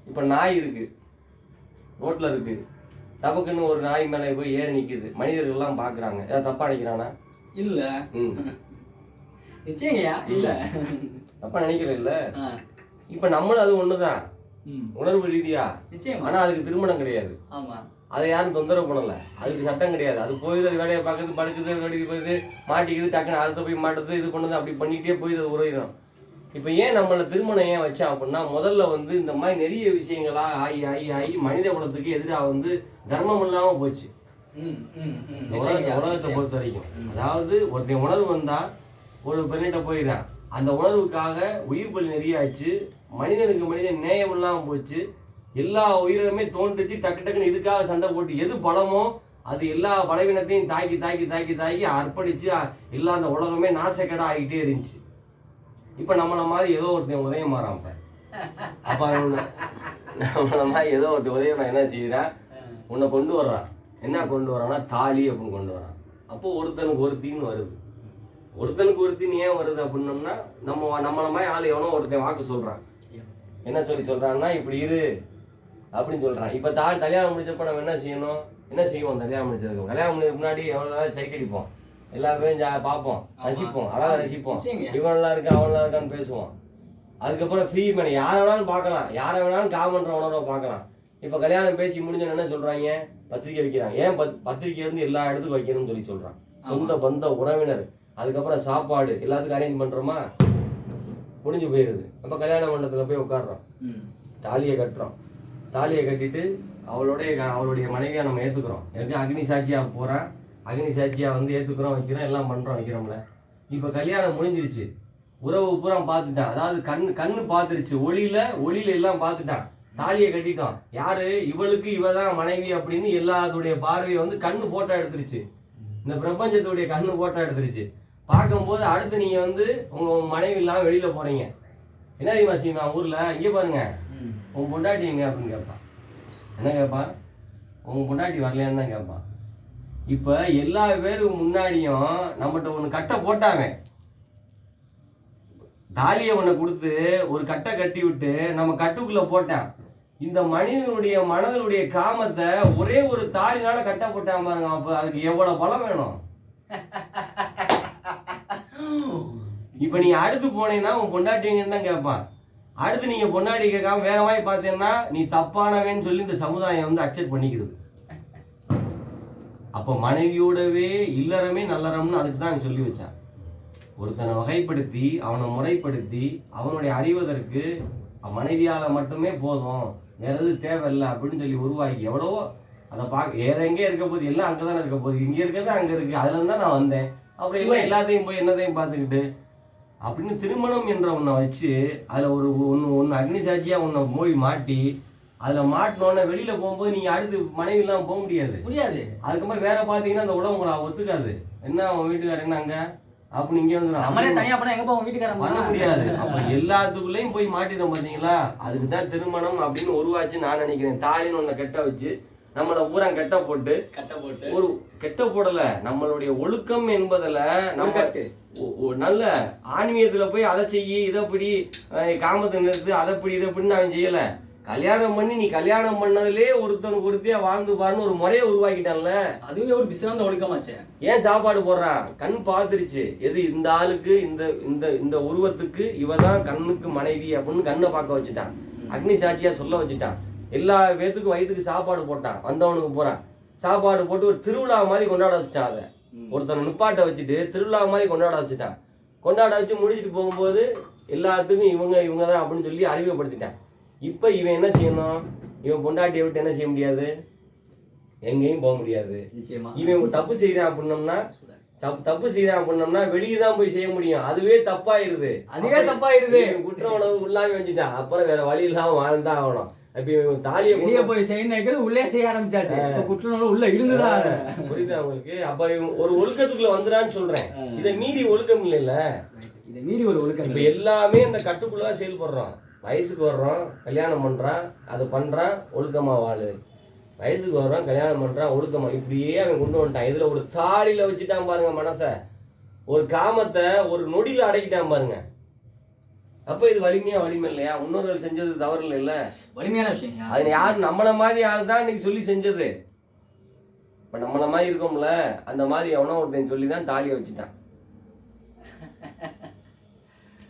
இப்போ நாய் இருக்கு, ரோட்ல இருக்கு, டபக்குன்னு ஒரு நாய் மேலே போய் ஏறி நிற்குது, மனிதர்கள்லாம் பார்க்குறாங்க, ஏதாவது தப்பா நினைக்கிறானா? இல்ல. நிச்சயங்கய்யா இல்ல. தப்பா நினைக்கல இல்ல. இப்போ நம்மளும் அது ஒண்ணுதான் உணர்வு ரீதியா நிச்சயம். ஆனா அதுக்கு திருமணம் கிடையாது. ஆமா, அதை யாரும் தொந்தரவு பண்ணல, அதுக்கு சட்டம் கிடையாது. அது போய் அது வேலையை பார்க்குது, படுக்குது, வெடிக்கு போகுது, மாட்டிக்குது, டக்குன்னு அடுத்த போய் மாட்டுது, இது பண்ணுது, அப்படி பண்ணிக்கிட்டே போய் அது உரையிடும். இப்போ ஏன் நம்மளை திருமணம் ஏன் வச்சா அப்படின்னா, முதல்ல வந்து இந்த மாதிரி நிறைய விஷயங்களா ஆகி ஆகி ஆகி மனித குலத்துக்கு எதிராக வந்து தர்மம் இல்லாமல் போச்சு உலகத்தை பொறுத்த வரைக்கும். அதாவது ஒருத்தன் உணர்வு வந்தா ஒரு பெண்ணிட்ட போயிடறான், அந்த உணர்வுக்காக உயிர் பலி நிறைய ஆச்சு, மனிதனுக்கு மனிதன் நேயம் இல்லாமல் போச்சு, எல்லா உயிரினமே தோன்றுச்சு, டக்கு டக்குன்னு இதுக்காக சண்டை போட்டு எது பலமோ அது எல்லா பலவீனத்தையும் தாக்கி தாக்கி தாக்கி தாக்கி அர்ப்பணிச்சு எல்லா அந்த உலகமே நாசக்கடா ஆகிட்டே இருந்துச்சு. இப்போ நம்மளை மாதிரி ஏதோ ஒருத்தன் உதயம் மாறாம, அப்போ நம்மளை மாதிரி ஏதோ ஒருத்தன் உதயம் என்ன செய்யறான், உன்னை கொண்டு வர்றான். என்ன கொண்டு வரான்னா தாலி அப்படின்னு கொண்டு வரான். அப்போ ஒருத்தனுக்கு ஒருத்தின்னு வருது. ஒருத்தனுக்கு ஒருத்தின்னு ஏன் வருது அப்படின்னோம்னா, நம்மளை மாதிரி ஆள் எவனோ ஒருத்தன் வாக்கு சொல்றான். என்ன சொல்றான்னா, இப்படி இரு அப்படின்னு சொல்றான். இப்போ கல்யாணம் முடிச்சப்ப நம்ம என்ன செய்யணும், என்ன செய்வோம்? கல்யாணம் முடிச்சதுக்கு முன்னாடி எவ்வளோ நாள் சைக்கடிப்போம், எல்லாருமே பார்ப்போம், ரசிப்போம், அழகாக ரசிப்போம், இவனெல்லாம் இருக்கா அவனெல்லாம் இருக்கான்னு பேசுவோம். அதுக்கப்புறம் ஃப்ரீ மேனி யாரை வேணாலும் பார்க்கலாம், யாரை வேணாலும் காமன்ற உணர்வை பார்க்கலாம். இப்போ கல்யாணம் பேசி முடிஞ்சோன்னு என்ன சொல்றாங்க, பத்திரிக்கை வைக்கிறாங்க. ஏன் பத்திரிக்கை வந்து எல்லா இடத்துக்கும் வைக்கணும்னு சொல்றான். சொந்த பந்த உறவினர், அதுக்கப்புறம் சாப்பாடு எல்லாத்துக்கும் அரேஞ்ச் பண்றோமா, முடிஞ்சு போயிடுது. அப்போ கல்யாண மண்டபத்தில் போய் உட்காடுறோம், தாலியை கட்டுறோம், தாலியை கட்டிட்டு அவளுடைய மனைவியாக நம்ம ஏற்றுக்கிறோம். எனக்கு அக்னி சாட்சியாக போகிறான், அக்னி சாட்சியாக வந்து ஏற்றுக்கிறோம், வைக்கிறோம், எல்லாம் பண்ணுறோம், வைக்கிறோம்ல. இப்போ கல்யாணம் முடிஞ்சிருச்சு, உறவு பூரா பார்த்துட்டான், அதாவது கண்ணு பார்த்துருச்சு, ஒளியில எல்லாம் பார்த்துட்டான், தாலியை கட்டிட்டோம். யாரு இவளுக்கு இவ தான் மனைவி அப்படின்னு எல்லாத்துடைய பார்வையை வந்து கண்ணு போட்டோ எடுத்துருச்சு, இந்த பிரபஞ்சத்துடைய கண்ணு போட்டோ எடுத்துருச்சு. பார்க்கும்போது அடுத்து நீங்க வந்து உங்க மனைவி இல்லாமல் வெளியில போறீங்க, என்ன தெரியுமா செய்யுமா ஊர்ல, இங்கே பாருங்க உன் பொண்டாட்டி எங்க அப்படின்னு கேட்பான். என்ன கேட்பான், உங்க பொண்டாட்டி வரலையான்னு தான் கேட்பான். இப்ப எல்லா பேரும் முன்னாடியும் நம்மகிட்ட ஒன்று கட்டை போட்டாங்க, தாலியை ஒன்றை கொடுத்து ஒரு கட்டை கட்டி விட்டு நம்ம கட்டுக்குள்ள போட்டான். இந்த மனிதனுடைய மனதனுடைய காமத்தை ஒரே ஒரு தாலினால கட்ட போட்டான் பாருங்க. அப்ப அதுக்கு எவ்வளவு பலம் வேணும். இப்ப நீ அடுத்து போனீங்கன்னா உன் பொண்டாட்டிங்கன்னு தான் கேட்பான். அடுத்து நீங்க பொண்டாட்டி கேட்காம வேற மாதிரி பார்த்தீங்கன்னா நீ தப்பானவன்னு சொல்லி இந்த சமுதாயம் வந்து அக்செப்ட் பண்ணிக்கிறது. அப்ப மனைவியோடவே இல்லறமே நல்லறம்னு அதுக்கு தான் சொல்லி வச்சான். ஒருத்தனை வகைப்படுத்தி அவனை முறைப்படுத்தி அவனுடைய அறிவதற்கு மனைவியால மட்டுமே போதும், வேற எது தேவையில்லை அப்படின்னு சொல்லி உருவாக்கி எவ்வளவோ அதை வேற எங்கே இருக்க போகுது, எல்லாம் அங்கதானே இருக்க போகுது, இங்க இருக்கிறது அங்க இருக்கு, அதுல இருந்தா நான் வந்தேன், அப்படி எல்லாம் எல்லாத்தையும் போய் என்னதையும் பார்த்துக்கிட்டு அப்படின்னு திருமணம் என்ற ஒன்றை வச்சு அதுல ஒன்று அக்னி சாட்சியா ஒன்றை மொழி மாட்டி அதுல மாட்டினோன்னே வெளியில போகும்போது நீங்க அடுத்து மனைவி இல்லாம போக முடியாது. அதுக்கப்புறம் வேற பாத்தீங்கன்னா அந்த உலகம் உங்களை ஒத்துக்காது. என்ன அவன் வீட்டுக்காரர் என்ன அங்க அப்படி இங்கே வந்து தனியா பண்ண எங்க போவோம், வீட்டுக்காரன் பண்ண முடியாது. அப்ப எல்லாத்துக்குள்ளேயும் போய் மாட்டிடும் பாத்தீங்களா. அதுக்கு தான் திருமணம் அப்படின்னு உருவாச்சு நான் நினைக்கிறேன். தாலின்னு ஒன்றை கெட்ட வச்சு நம்மளை பூரா கெட்ட போட்டு ஒரு கெட்ட போடல, நம்மளுடைய ஒழுக்கம் என்பதுல நம்ம நல்ல ஆன்மீகத்துல போய் அதை செய்யி இதைப்படி காமத்தை நிறுத்து அதைப்படி இதைப்படின்னு அவன் செய்யல. கல்யாணம் பண்ணி நீ கல்யாணம் பண்ணதுலேயே ஒருத்தனுக்கு ஒருத்தியா வாழ்ந்து பாருன்னு ஒரு முறையை உருவாக்கிட்டான்ல, அதுவே ஒரு பிசினாந்த ஒழுக்கமாச்சு. ஏன் சாப்பாடு போடுறான், கண் பார்த்துருச்சு எது இந்த ஆளுக்கு இந்த இந்த இந்த உருவத்துக்கு இவதான் கண்ணுக்கு மனைவி அப்படின்னு கண்ணை பார்க்க வச்சுட்டான், அக்னி சாட்சியா சொல்ல வச்சுட்டான். எல்லா பேத்துக்கும் வயிற்றுக்கு சாப்பாடு போட்டான், வந்தவனுக்கு போறான் சாப்பாடு போட்டு ஒரு திருவிழா மாதிரி கொண்டாட வச்சுட்டான். அதை ஒருத்தனை நிப்பாட்டை வச்சுட்டு திருவிழா மாதிரி கொண்டாட வச்சுட்டான். கொண்டாட வச்சு முடிச்சுட்டு போகும்போது எல்லாத்துக்கும் இவங்க தான் அப்படின்னு சொல்லி அறிமுகப்படுத்திட்டான். இப்ப இவன் என்ன செய்யணும், இவன் பொண்டாட்டியை விட்டு என்ன செய்ய முடியாது, எங்கேயும் போக முடியாது. இவன் தப்பு செய்யறான் அப்படின்னோம்னா வெளியே தான் போய் செய்ய முடியும், அதுவே தப்பாயிருது. குற்ற உணவு உள்ளாம வச்சுட்டான், அப்புறம் வேற வழி இல்லாம வாழ்ந்தான் ஆகணும். தாலியை போய் செய்ய உள்ளே செய்ய ஆரம்பிச்சாச்சு, குற்ற உள்ள இருந்துதான். புரியுதா உங்களுக்கு? அப்ப ஒரு ஒழுக்கத்துக்குள்ள வந்துடான்னு சொல்றேன். இதை மீறி ஒழுக்கம் இல்லைல்ல, இதை மீறி ஒரு ஒழுக்கம். இப்ப எல்லாமே இந்த கட்டுக்குள்ளதான் செயல்படுறோம். வயசுக்கு வர்றோம், கல்யாணம் பண்றான், அது பண்றான், ஒழுக்கமா வாழு. வயசுக்கு வர்றான், கல்யாணம் பண்றான், ஒழுக்கமா, இப்படியே அவன் கொண்டு வந்துட்டான். இதுல ஒரு தாலியில வச்சுட்டான் பாருங்க மனச, ஒரு காமத்தை ஒரு நொடியில அடக்கிட்டான் பாருங்க. அப்ப இது வலிமையா வலிமை இல்லையா? முன்னோர்கள் செஞ்சது தவறு இல்லைல்ல? வலிமையான விஷயம். அது யாரும் நம்மள மாதிரி ஆள் தான் இன்னைக்கு சொல்லி செஞ்சது. இப்ப நம்மள மாதிரி இருக்கோம்ல, அந்த மாதிரி எவனோ ஒருத்தன் சொல்லி தான் தாலியை வச்சுட்டான்.